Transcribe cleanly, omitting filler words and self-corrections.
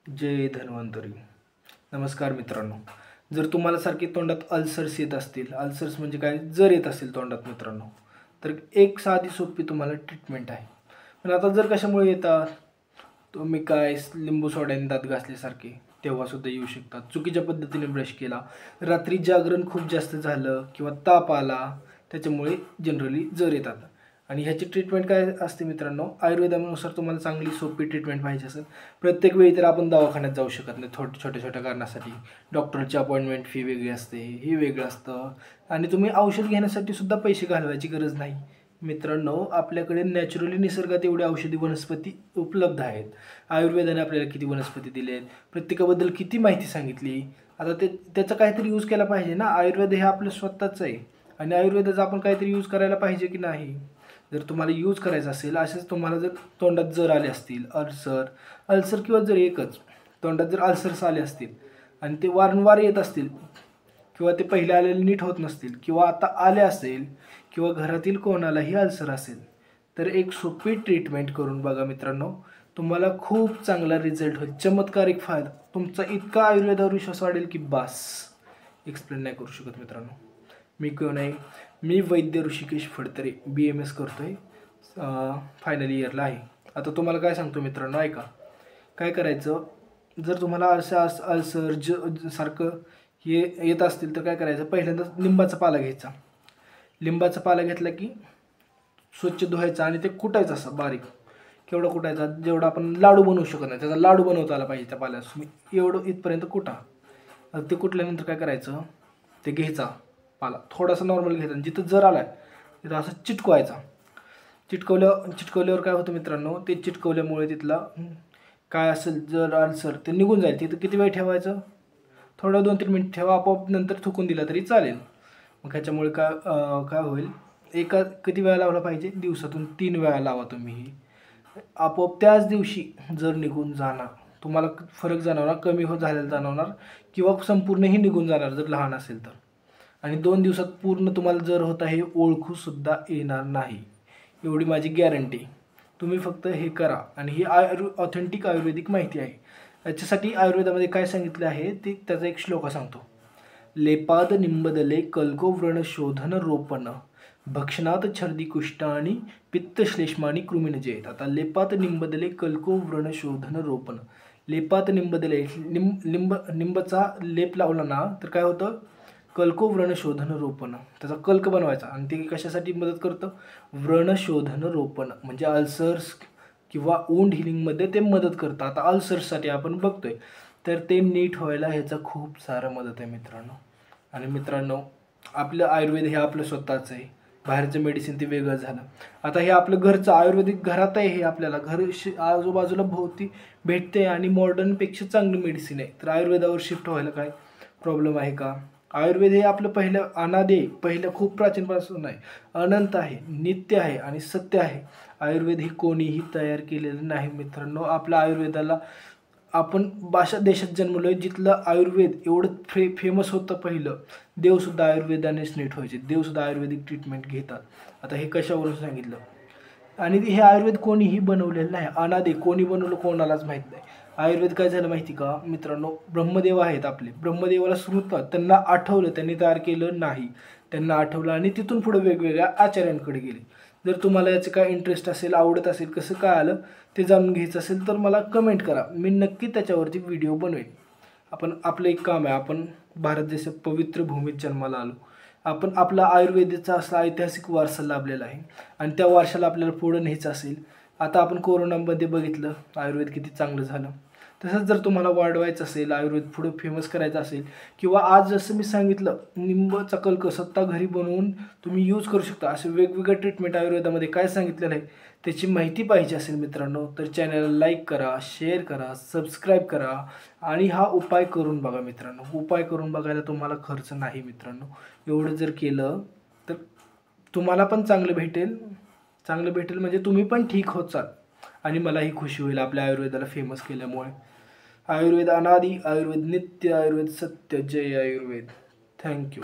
जय धन्वंतरी. नमस्कार मित्रांनो. जर तुम्हाला सारखे तोंडात अल्सर्स येत असतील, अल्सर्स म्हणजे काय, जर येत असेल तोंडात मित्रांनो, तर एक साधी सोपी तुम्हाला ट्रीटमेंट आहे. पण आता जर कशामुळे येतात, तुम्ही काय लिंबू सोड्याने दात घासल्यासारखे तेव्हासुद्धा येऊ शकतात. चुकीच्या पद्धतीने ब्रश केला, रात्री जागरण खूप जास्त झालं किंवा ताप आला, त्याच्यामुळे जनरली जर येतात. आणि ह्याची ट्रीटमेंट काय असते मित्रांनो, आयुर्वेदानुसार तुम्हाला चांगली सोपी ट्रीटमेंट पाहिजे असेल, प्रत्येक वेळी तर आपण दवाखान्यात जाऊ शकत नाही. छोट्या छोट्या कारणासाठी डॉक्टरची अपॉइंटमेंट फी वेगळी असते, हे वेगळं असतं, आणि तुम्ही औषध घेण्यासाठी सुद्धा पैसे घालवायची गरज नाही मित्रांनो. आपल्याकडे नॅचरली निसर्गात एवढे औषधी वनस्पती उपलब्ध आहेत. आयुर्वेदाने आपल्याला किती वनस्पती दिले आहेत, प्रत्येकाबद्दल किती माहिती सांगितली. आता त्याचा काहीतरी यूज केला पाहिजे ना. आयुर्वेद हे आपलं स्वतःचं आहे आणि आयुर्वेदाचा आपण काहीतरी यूज करायला पाहिजे की नाही. जर तुम्हाला यूज करायचं असेल, असेच तुम्हाला जर तोंडात जर आले असतील, अल्सर किंवा जर एकच तोंडात जर अल्सर्स आले असतील आणि ते वारंवार येत असतील किंवा ते पहिले आलेले नीट होत नसतील किंवा आता आले असेल किंवा घरातील कोणालाही अल्सर असेल, तर एक सोपी ट्रीटमेंट करून बघा मित्रांनो. तुम्हाला खूप चांगला रिझल्ट होईल, चमत्कारिक फायदा. तुमचा इतका आयुर्वेदावर विश्वास वाढेल की बास, एक्सप्लेन नाही करू शकत मित्रांनो. मी कोण आहे, मी वैद्य ऋषिकेश फडतरे, BMS करतो आहे, फायनल इयरला आहे. आता तुम्हाला काय सांगतो मित्रांनो, ऐका. काय करायचं, जर तुम्हाला अल्सर सारखं हे येत असतील तर काय करायचं, पहिल्यांदा लिंबाचा पाला घ्यायचा. लिंबाचा पाला घेतला की स्वच्छ धुवायचा आणि ते कुटायचं असं बारीक. केवढं कुटायचा, जेवढं आपण लाडू बनवू शकत नाही, त्याचा लाडू बनवता आला पाहिजे त्या पाल्यास. एवढं इथपर्यंत कुटा. ते कुटल्यानंतर काय करायचं, ते घ्यायचा पाला थोडासा नॉर्मल घ्यायचा, जिथं जर आला आहे तिथं असं चिटकवायचा. चिटकवल्यावर काय होतं मित्रांनो, ते चिटकवल्यामुळे तिथला काय असेल जर अल्सर ते निघून जाईल. तिथं किती वेळ ठेवायचं, थोडं 2-3 मिनिट ठेवा, आपोआप नंतर थुकून दिला तरी चालेल. मग ह्याच्यामुळे काय होईल, किती वेळा लावला पाहिजे, दिवसातून 3 वेळा लावा तुम्ही. आपोआप त्याच दिवशी जर निघून जाणार, तुम्हाला फरक जाणवणार, कमी झालेला जाणवणार किंवा संपूर्णही निघून जाणार जर लहान असेल तर. आणि 2 दिवसात पूर्ण तुम्हाला जर होत आहे ओळखूसुद्धा येणार नाही, एवढी माझी गॅरंटी. तुम्ही फक्त हे करा. आणि ही ऑथेंटिक आयुर्वेदिक माहिती आहे. याच्यासाठी आयुर्वेदामध्ये काय सांगितलं आहे ते त्याचा एक श्लोक सांगतो. लेपाद निंबदले कल्को व्रणशोधन रोपण भक्षणात छर्दी कुष्ठाणी पित्तश्लेष्मानी कृमिनजेत. आता लेपात निंबदले कल्को व्रणशोधन रोपण. लेपात निंबदले, निंबचा लेप लावला ना तर काय होतं, कल्को व्रणशोधन रोपण, त्याचा कल्क बनवायचा. आणि ते कशासाठी मदत करतं, व्रणशोधन रोपण म्हणजे अल्सर्स किंवा वुंड हिलिंगमध्ये ते मदत करतं. आता अल्सर्ससाठी आपण बघतोय तर ते नीट व्हायला ह्याचा खूप सारा मदत आहे मित्रांनो. आणि मित्रांनो, आपलं आयुर्वेद हे आपलं स्वतःचं आहे, बाहेरचं मेडिसिन ते वेगळं झालं. आता हे आपलं घरचं आयुर्वेदिक घरात आहे, हे आपल्याला आजूबाजूला भोवती भेटते आणि मॉडर्नपेक्षा चांगली मेडिसिन आहे. तर आयुर्वेदावर शिफ्ट व्हायला काय प्रॉब्लेम आहे का. आयुर्वेद हे आपलं पहिलं अनादी आहे, पहिलं खूप प्राचीनपासून आहे, अनंत आहे, नित्य आहे आणि सत्य आहे. आयुर्वेद हे कोणीही तयार केलेलं नाही मित्रांनो. आपल्या आयुर्वेदाला आपण देशात जन्मलोय जिथलं आयुर्वेद एवढं फेमस होतं पहिलं. देवसुद्धा आयुर्वेदानेच नीट व्हायचे, देवसुद्धा आयुर्वेदिक ट्रीटमेंट घेतात. आता हे कशावरून सांगितलं. आणि हे आयुर्वेद कोणीही बनवलेलं नाही, अनादी. कोणी बनवलं कोणालाच माहीत नाही. आयुर्वेद काय झालं माहिती का मित्रांनो, ब्रह्मदेव आहेत आपले, ब्रह्मदेवाला स्मृत, त्यांना आठवलं, त्यांनी तयार केलं नाही, त्यांना आठवलं आणि तिथून पुढे वेगवेगळ्या आचार्यांकडे गेले. जर तुम्हाला याचं काय इंटरेस्ट असेल, आवडत असेल, कसं काय आलं ते जाणून घ्यायचं असेल तर मला कमेंट करा, मी नक्की त्याच्यावरती व्हिडिओ बनवेन. आपलं एक काम आहे, आपण भारत देशात पवित्र भूमीत जन्माला आलो. आपण आपला आयुर्वेदाचा असा ऐतिहासिक वारसा लाभलेला आहे आणि त्या वारशाला आपल्याला पुढं न्यायचं असेल. आता आपण कोरोनामध्ये बघितलं आयुर्वेद किती चांगलं झालं. तसंच जर तुम्हाला वाढवायचं असेल, आयुर्वेद पुढं फेमस करायचं असेल, किंवा आज जसं मी सांगितलं निंबचा कल्क स्वतः घरी बनवून तुम्ही यूज करू शकता, असे वेगवेगळ्या ट्रीटमेंट आयुर्वेदामध्ये काय सांगितलेलं आहे त्याची माहिती पाहिजे असेल मित्रांनो, तर चॅनलला लाईक करा, शेअर करा, सबस्क्राईब करा आणि हा उपाय करून बघा मित्रांनो. उपाय करून बघायला तुम्हाला खर्च नाही मित्रांनो. एवढं जर केलं तर तुम्हाला पण चांगलं भेटेल म्हणजे तुम्ही पण ठीक होत चाल आणि मलाही खुशी होईल आपल्या आयुर्वेदाला फेमस केल्यामुळे. आयुर्वेद अनादी, आयुर्वेद नित्य, आयुर्वेद सत्य. जय आयुर्वेद. थँक्यू.